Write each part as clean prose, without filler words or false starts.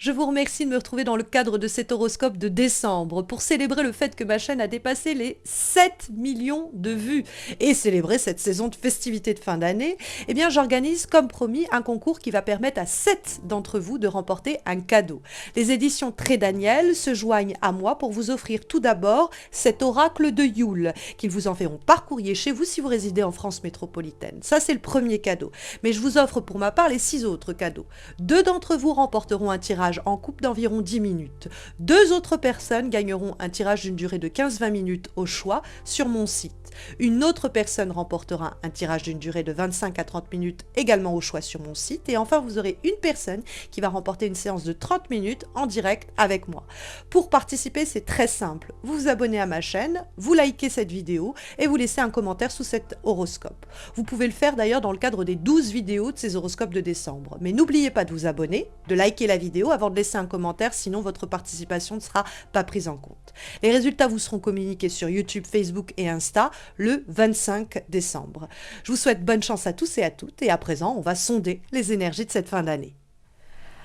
Je vous remercie de me retrouver dans le cadre de cet horoscope de décembre pour célébrer le fait que ma chaîne a dépassé les 7 millions de vues et célébrer cette saison de festivités de fin d'année. Eh bien, j'organise comme promis un concours qui va permettre à 7 d'entre vous de remporter un cadeau. Les éditions Très Daniel se joignent à moi pour vous offrir tout d'abord cet oracle de Yule qu'ils vous enverront par courrier chez vous si vous résidez en France métropolitaine. Ça, c'est le premier cadeau. Mais je vous offre pour ma part les 6 autres cadeaux. 2 d'entre vous remporteront un tirage en coupe d'environ 10 minutes. 2 autres personnes gagneront un tirage d'une durée de 15-20 minutes au choix sur mon site. Une autre personne remportera un tirage d'une durée de 25 à 30 minutes également au choix sur mon site. Et enfin, vous aurez une personne qui va remporter une séance de 30 minutes en direct avec moi. Pour participer, c'est très simple. Vous vous abonnez à ma chaîne, vous likez cette vidéo et vous laissez un commentaire sous cet horoscope. Vous pouvez le faire d'ailleurs dans le cadre des 12 vidéos de ces horoscopes de décembre. Mais n'oubliez pas de vous abonner, de liker la vidéo avant de laisser un commentaire, sinon votre participation ne sera pas prise en compte. Les résultats vous seront communiqués sur YouTube, Facebook et Insta le 25 décembre. Je vous souhaite bonne chance à tous et à toutes et à présent, on va sonder les énergies de cette fin d'année.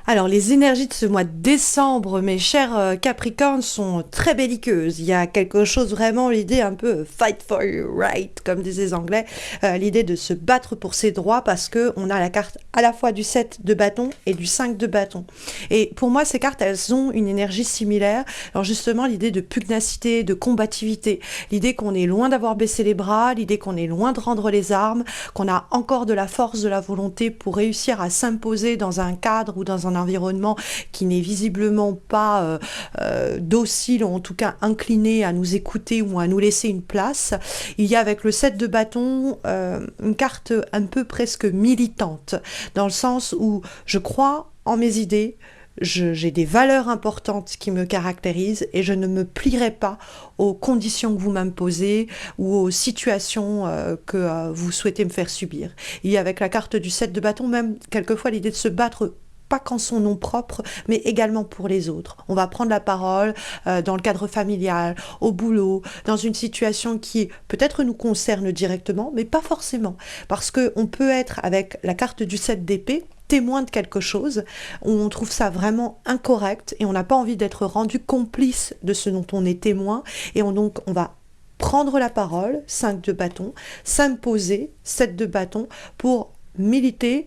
Alors, les énergies de ce mois de décembre, mes chers Capricornes, sont très belliqueuses. Il y a quelque chose vraiment, l'idée un peu fight for your right, comme disaient les Anglais, l'idée de se battre pour ses droits parce que on a la carte à la fois du 7 de bâton et du 5 de bâton. Et pour moi, ces cartes, elles ont une énergie similaire. Alors justement, l'idée de pugnacité, de combativité, l'idée qu'on est loin d'avoir baissé les bras, l'idée qu'on est loin de rendre les armes, qu'on a encore de la force, de la volonté pour réussir à s'imposer dans un cadre ou dans un environnement qui n'est visiblement pas docile, ou en tout cas incliné à nous écouter ou à nous laisser une place. Il y a avec le 7 de bâton une carte un peu presque militante, dans le sens où je crois en mes idées, j'ai des valeurs importantes qui me caractérisent et je ne me plierai pas aux conditions que vous m'imposez ou aux situations que vous souhaitez me faire subir. Il y a avec la carte du 7 de bâton même quelquefois l'idée de se battre pas qu'en son nom propre, mais également pour les autres. On va prendre la parole dans le cadre familial, au boulot, dans une situation qui peut-être nous concerne directement, mais pas forcément. Parce qu'on peut être avec la carte du 7 d'épée, témoin de quelque chose, où on trouve ça vraiment incorrect et on n'a pas envie d'être rendu complice de ce dont on est témoin. Et donc on va prendre la parole, 5 de bâton, s'imposer, 7 de bâton, pour militer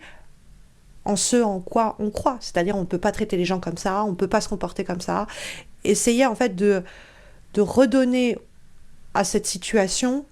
en ce en quoi on croit. C'est-à-dire on ne peut pas traiter les gens comme ça, on ne peut pas se comporter comme ça. Essayer en fait de redonner à cette situation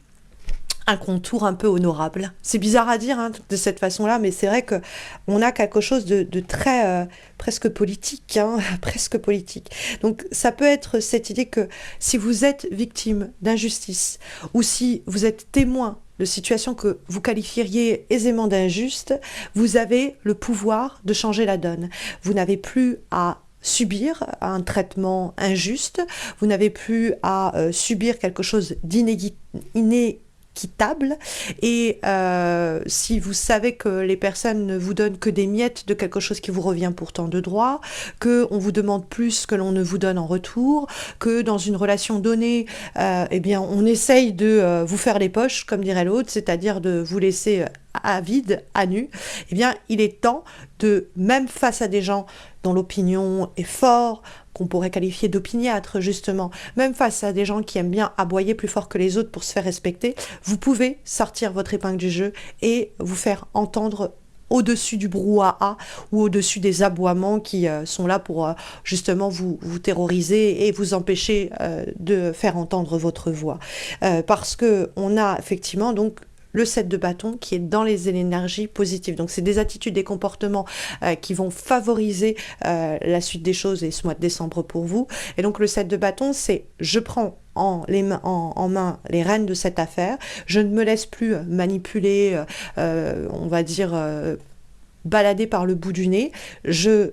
un contour un peu honorable. C'est bizarre à dire de cette façon-là, mais c'est vrai qu'on a quelque chose de très presque politique, presque politique. Donc ça peut être cette idée que si vous êtes victime d'injustice ou si vous êtes témoin de situations que vous qualifieriez aisément d'injustes, vous avez le pouvoir de changer la donne. Vous n'avez plus à subir un traitement injuste, vous n'avez plus à subir quelque chose inéquitable. Et si vous savez que les personnes ne vous donnent que des miettes de quelque chose qui vous revient pourtant de droit, qu'on vous demande plus que l'on ne vous donne en retour, que dans une relation donnée, eh bien, on essaye de vous faire les poches, comme dirait l'autre, c'est-à-dire de vous laisser à vide, à nu, eh bien, il est temps de, même face à des gens dont l'opinion est forte, qu'on pourrait qualifier d'opiniâtre, justement, même face à des gens qui aiment bien aboyer plus fort que les autres pour se faire respecter, vous pouvez sortir votre épingle du jeu et vous faire entendre au-dessus du brouhaha ou au-dessus des aboiements qui sont là pour justement vous terroriser et vous empêcher de faire entendre votre voix. Parce que on a effectivement donc le 7 de bâton qui est dans les énergies positives. Donc c'est des attitudes, des comportements qui vont favoriser la suite des choses et ce mois de décembre pour vous. Et donc le 7 de bâton, c'est je prends en main les rênes de cette affaire, je ne me laisse plus manipuler, on va dire balader par le bout du nez, je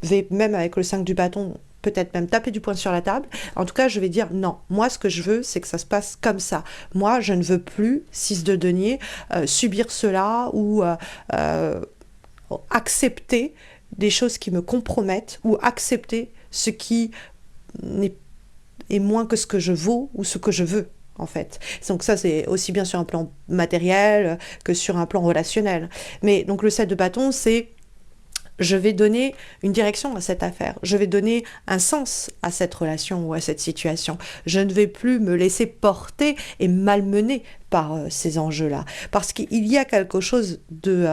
vais même avec le 5 du bâton peut-être même taper du poing sur la table. En tout cas, je vais dire non. Moi, ce que je veux, c'est que ça se passe comme ça. Moi, je ne veux plus, 6 de denier, subir cela ou accepter des choses qui me compromettent ou accepter ce qui est moins que ce que je vaux ou ce que je veux. En fait. Donc ça, c'est aussi bien sur un plan matériel que sur un plan relationnel. Mais donc le 7 de bâton, c'est je vais donner une direction à cette affaire, je vais donner un sens à cette relation ou à cette situation. Je ne vais plus me laisser porter et malmener par ces enjeux-là. Parce qu'il y a quelque chose de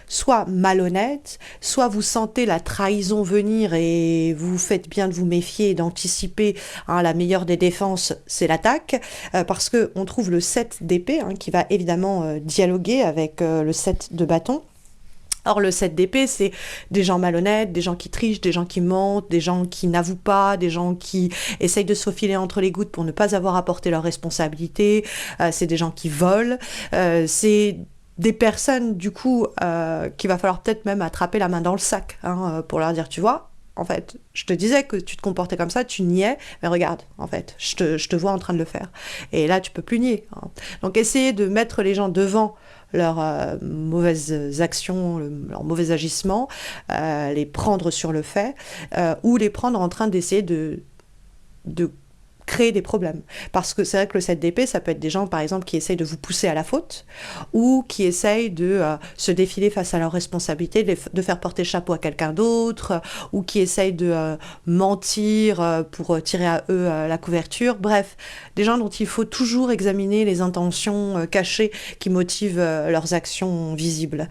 soit malhonnête, soit vous sentez la trahison venir et vous faites bien de vous méfier et d'anticiper. Hein, la meilleure des défenses, c'est l'attaque, parce qu'on trouve le 7 d'épée, hein, qui va évidemment dialoguer avec le 7 de bâton. Or, le 7 d'épée, c'est des gens malhonnêtes, des gens qui trichent, des gens qui mentent, des gens qui n'avouent pas, des gens qui essayent de se faufiler entre les gouttes pour ne pas avoir apporté leurs responsabilités, c'est des gens qui volent, c'est des personnes, du coup, qu'il va falloir peut-être même attraper la main dans le sac, hein, pour leur dire, tu vois, en fait, je te disais que tu te comportais comme ça, tu niais, mais regarde, en fait, je te vois en train de le faire. Et là, tu peux plus nier. Hein. Donc, essayez de mettre les gens devant leurs mauvaises actions, leurs mauvais agissements, les prendre sur le fait, ou les prendre en train d'essayer de créer des problèmes. Parce que c'est vrai que le 7 d'épée, ça peut être des gens, par exemple, qui essayent de vous pousser à la faute, ou qui essayent de se défiler face à leurs responsabilités, de faire porter le chapeau à quelqu'un d'autre, ou qui essayent de mentir pour tirer à eux la couverture. Bref, des gens dont il faut toujours examiner les intentions cachées qui motivent leurs actions visibles.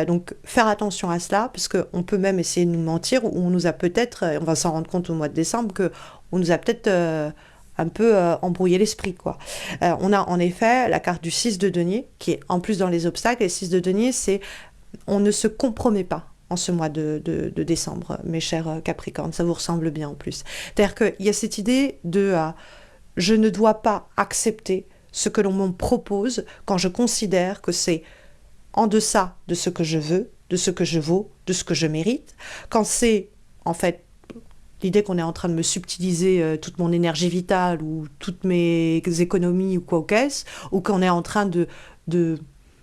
Donc, faire attention à cela, parce qu'on peut même essayer de nous mentir, ou on nous a peut-être, on va s'en rendre compte au mois de décembre, qu'on nous a peut-être un peu embrouillé l'esprit, quoi. On a en effet la carte du 6 de denier, qui est en plus dans les obstacles. Et le 6 de denier, c'est on ne se compromet pas en ce mois de décembre, mes chers Capricornes. Ça vous ressemble bien en plus. C'est-à-dire qu'il y a cette idée de je ne dois pas accepter ce que l'on me propose quand je considère que c'est en deçà de ce que je veux, de ce que je vaux, de ce que je mérite, quand c'est en fait l'idée qu'on est en train de me subtiliser toute mon énergie vitale ou toutes mes économies ou quoi qu'est-ce, ou qu'on est en train de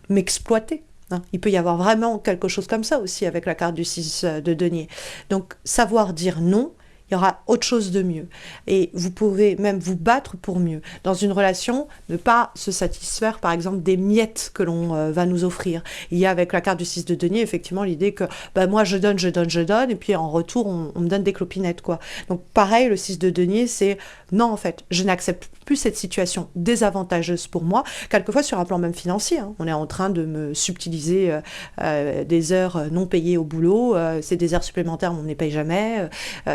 m'exploiter. Hein. Il peut y avoir vraiment quelque chose comme ça aussi avec la carte du 6 de denier. Donc, savoir dire non, il y aura autre chose de mieux. Et vous pouvez même vous battre pour mieux. Dans une relation, ne pas se satisfaire, par exemple, des miettes que l'on va nous offrir. Il y a avec la carte du 6 de denier, effectivement, l'idée que moi, je donne, et puis en retour, on me donne des clopinettes, quoi. Donc, pareil, le 6 de denier, c'est non, en fait, je n'accepte plus cette situation désavantageuse pour moi, quelquefois sur un plan même financier. Hein. On est en train de me subtiliser des heures non payées au boulot, c'est des heures supplémentaires, mais on ne les paye jamais,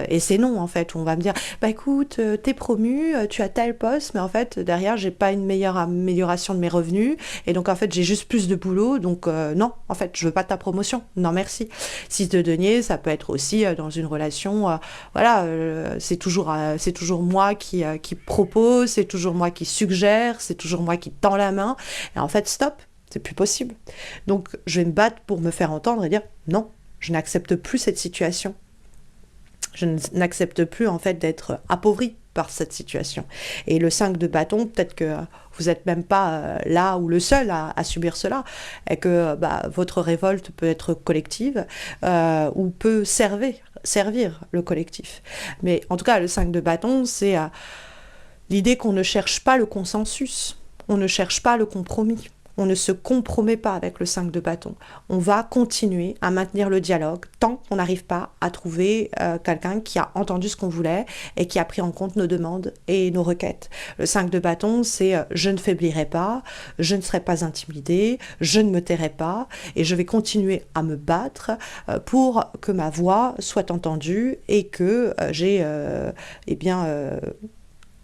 et c'est non, en fait, où on va me dire, écoute, t'es promu, tu as tel poste, mais en fait, derrière, j'ai pas une meilleure amélioration de mes revenus, et donc, en fait, j'ai juste plus de boulot, donc non, en fait, je veux pas ta promotion, non, merci. 6 de denier, ça peut être aussi dans une relation, c'est toujours moi qui propose, c'est toujours moi qui suggère, c'est toujours moi qui tend la main, et en fait, stop, c'est plus possible. Donc, je vais me battre pour me faire entendre et dire, non, je n'accepte plus cette situation. Je n'accepte plus en fait d'être appauvri par cette situation. Et le 5 de bâton, peut-être que vous n'êtes même pas là ou le seul à subir cela, et que votre révolte peut être collective ou peut servir le collectif. Mais en tout cas, le 5 de bâton, c'est l'idée qu'on ne cherche pas le consensus, on ne cherche pas le compromis. On ne se compromet pas avec le 5 de bâton. On va continuer à maintenir le dialogue tant qu'on n'arrive pas à trouver quelqu'un qui a entendu ce qu'on voulait et qui a pris en compte nos demandes et nos requêtes. Le 5 de bâton, c'est je ne faiblirai pas, je ne serai pas intimidée, je ne me tairai pas et je vais continuer à me battre pour que ma voix soit entendue et que j'ai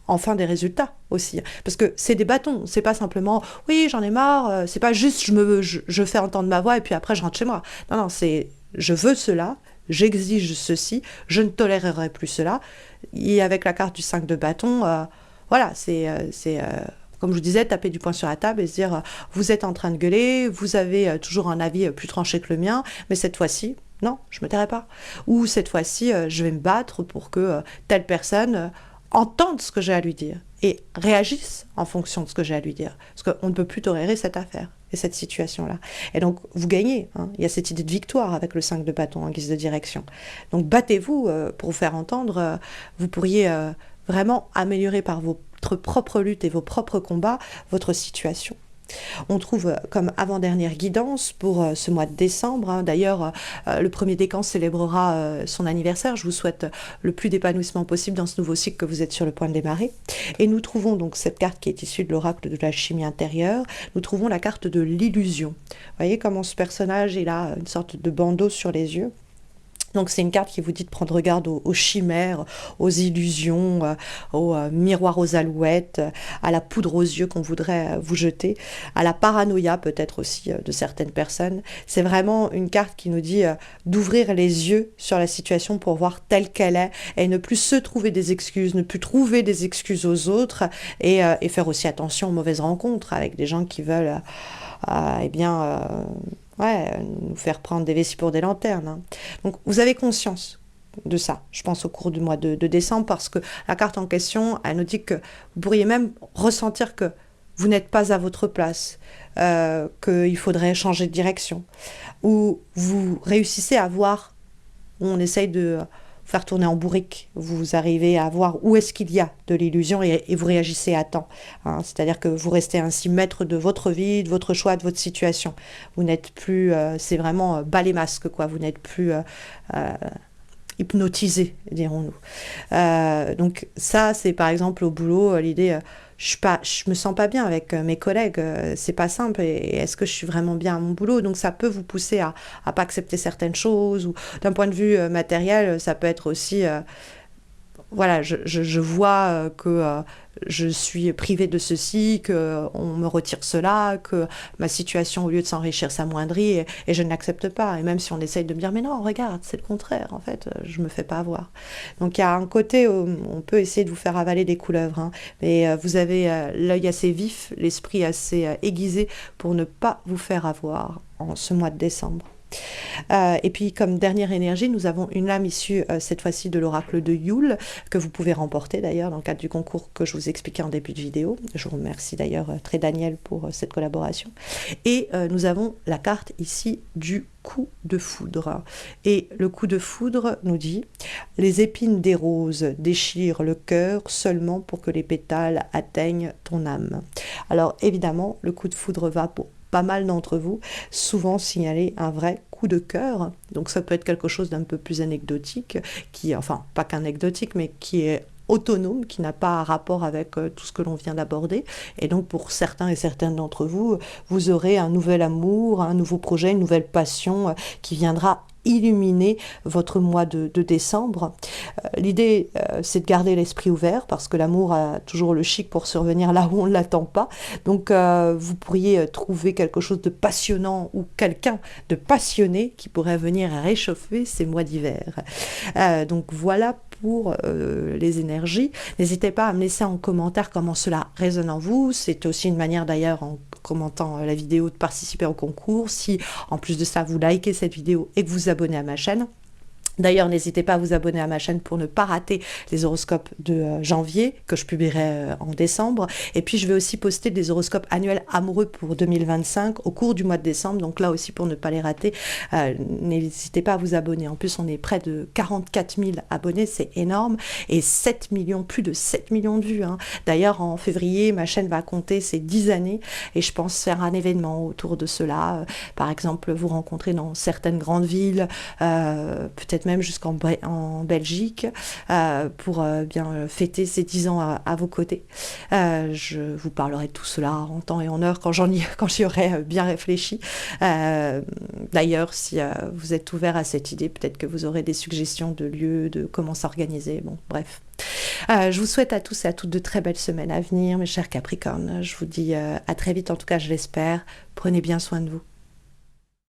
enfin des résultats aussi. Parce que c'est des bâtons, c'est pas simplement « oui, j'en ai marre », c'est pas juste je fais entendre ma voix et puis après je rentre chez moi. Non, c'est « je veux cela, j'exige ceci, je ne tolérerai plus cela ». Et avec la carte du 5 de bâton, c'est comme je vous disais, taper du poing sur la table et se dire « vous êtes en train de gueuler, vous avez toujours un avis plus tranché que le mien, mais cette fois-ci, non, je me tairai pas ». Ou cette fois-ci, je vais me battre pour que telle personne entendent ce que j'ai à lui dire et réagissent en fonction de ce que j'ai à lui dire. Parce qu'on ne peut plus tolérer cette affaire et cette situation-là. Et donc, vous gagnez. Hein. Il y a cette idée de victoire avec le 5 de bâton en guise de direction. Donc, battez-vous pour vous faire entendre. Vous pourriez vraiment améliorer par votre propre lutte et vos propres combats votre situation. On trouve comme avant-dernière guidance pour ce mois de décembre, hein. D'ailleurs, le premier décan célébrera son anniversaire. Je vous souhaite le plus d'épanouissement possible dans ce nouveau cycle que vous êtes sur le point de démarrer. Et nous trouvons donc cette carte qui est issue de l'oracle de la chimie intérieure. Nous trouvons la carte de l'illusion. Vous voyez comment ce personnage, il a une sorte de bandeau sur les yeux. Donc c'est une carte qui vous dit de prendre garde aux chimères, aux illusions, aux miroirs aux alouettes, à la poudre aux yeux qu'on voudrait vous jeter, à la paranoïa peut-être aussi de certaines personnes. C'est vraiment une carte qui nous dit d'ouvrir les yeux sur la situation pour voir telle qu'elle est et ne plus se trouver des excuses, ne plus trouver des excuses aux autres et faire aussi attention aux mauvaises rencontres avec des gens qui veulent nous faire prendre des vessies pour des lanternes, hein. Donc vous avez conscience de ça, je pense, au cours du mois de décembre, parce que la carte en question, elle nous dit que vous pourriez même ressentir que vous n'êtes pas à votre place, qu'il faudrait changer de direction, ou vous réussissez à voir, on essaye de faire tourner en bourrique, vous arrivez à voir où est-ce qu'il y a de l'illusion et vous réagissez à temps, hein. C'est-à-dire que vous restez ainsi maître de votre vie, de votre choix, de votre situation. Vous n'êtes plus, c'est vraiment bas les masques, quoi. Vous n'êtes plus hypnotisé, dirons-nous. Donc ça, c'est par exemple au boulot, l'idée... je me sens pas bien avec mes collègues, c'est pas simple, et est-ce que je suis vraiment bien à mon boulot? Donc ça peut vous pousser à pas accepter certaines choses, ou d'un point de vue matériel, ça peut être aussi... voilà, je vois que je suis privée de ceci, qu'on me retire cela, que ma situation, au lieu de s'enrichir, s'amoindrit, et je ne l'accepte pas. Et même si on essaye de me dire, mais non, regarde, c'est le contraire, en fait, je ne me fais pas avoir. Donc il y a un côté où on peut essayer de vous faire avaler des couleuvres, hein, mais vous avez l'œil assez vif, l'esprit assez aiguisé pour ne pas vous faire avoir en ce mois de décembre. Et puis comme dernière énergie, nous avons une lame issue cette fois-ci de l'oracle de Yule, que vous pouvez remporter d'ailleurs dans le cadre du concours que je vous expliquais en début de vidéo. Je vous remercie d'ailleurs très Daniel pour cette collaboration. Et nous avons la carte ici du coup de foudre. Et le coup de foudre nous dit: les épines des roses déchirent le cœur seulement pour que les pétales atteignent ton âme. Alors évidemment, le coup de foudre va pour pas mal d'entre vous souvent signaler un vrai coup de cœur. Donc ça peut être quelque chose d'un peu plus anecdotique, enfin pas qu'anecdotique, mais qui est autonome, qui n'a pas rapport avec tout ce que l'on vient d'aborder. Et donc pour certains et certaines d'entre vous, vous aurez un nouvel amour, un nouveau projet, une nouvelle passion qui viendra illuminer votre mois de décembre. L'idée, c'est de garder l'esprit ouvert, parce que l'amour a toujours le chic pour survenir là où on ne l'attend pas. Donc vous pourriez trouver quelque chose de passionnant ou quelqu'un de passionné qui pourrait venir réchauffer ces mois d'hiver. Donc voilà pour les énergies. N'hésitez pas à me laisser en commentaire comment cela résonne en vous. C'est aussi une manière d'ailleurs, en commentant la vidéo, de participer au concours. Si en plus de ça vous likez cette vidéo et que vous abonnez à ma chaîne. D'ailleurs, n'hésitez pas à vous abonner à ma chaîne pour ne pas rater les horoscopes de janvier, que je publierai en décembre. Et puis, je vais aussi poster des horoscopes annuels amoureux pour 2025 au cours du mois de décembre. Donc là aussi, pour ne pas les rater, n'hésitez pas à vous abonner. En plus, on est près de 44 000 abonnés, c'est énorme. Et 7 millions, plus de 7 millions de vues, hein. D'ailleurs, en février, ma chaîne va compter ses 10 années. Et je pense faire un événement autour de cela. Par exemple, vous rencontrer dans certaines grandes villes, peut-être même jusqu'en Belgique, pour bien fêter ces 10 ans à vos côtés. Je vous parlerai de tout cela en temps et en heure quand j'y aurai bien réfléchi. D'ailleurs, si vous êtes ouvert à cette idée, peut-être que vous aurez des suggestions de lieux, de comment s'organiser. Bon, bref. Je vous souhaite à tous et à toutes de très belles semaines à venir, mes chers Capricornes. Je vous dis à très vite, en tout cas je l'espère. Prenez bien soin de vous.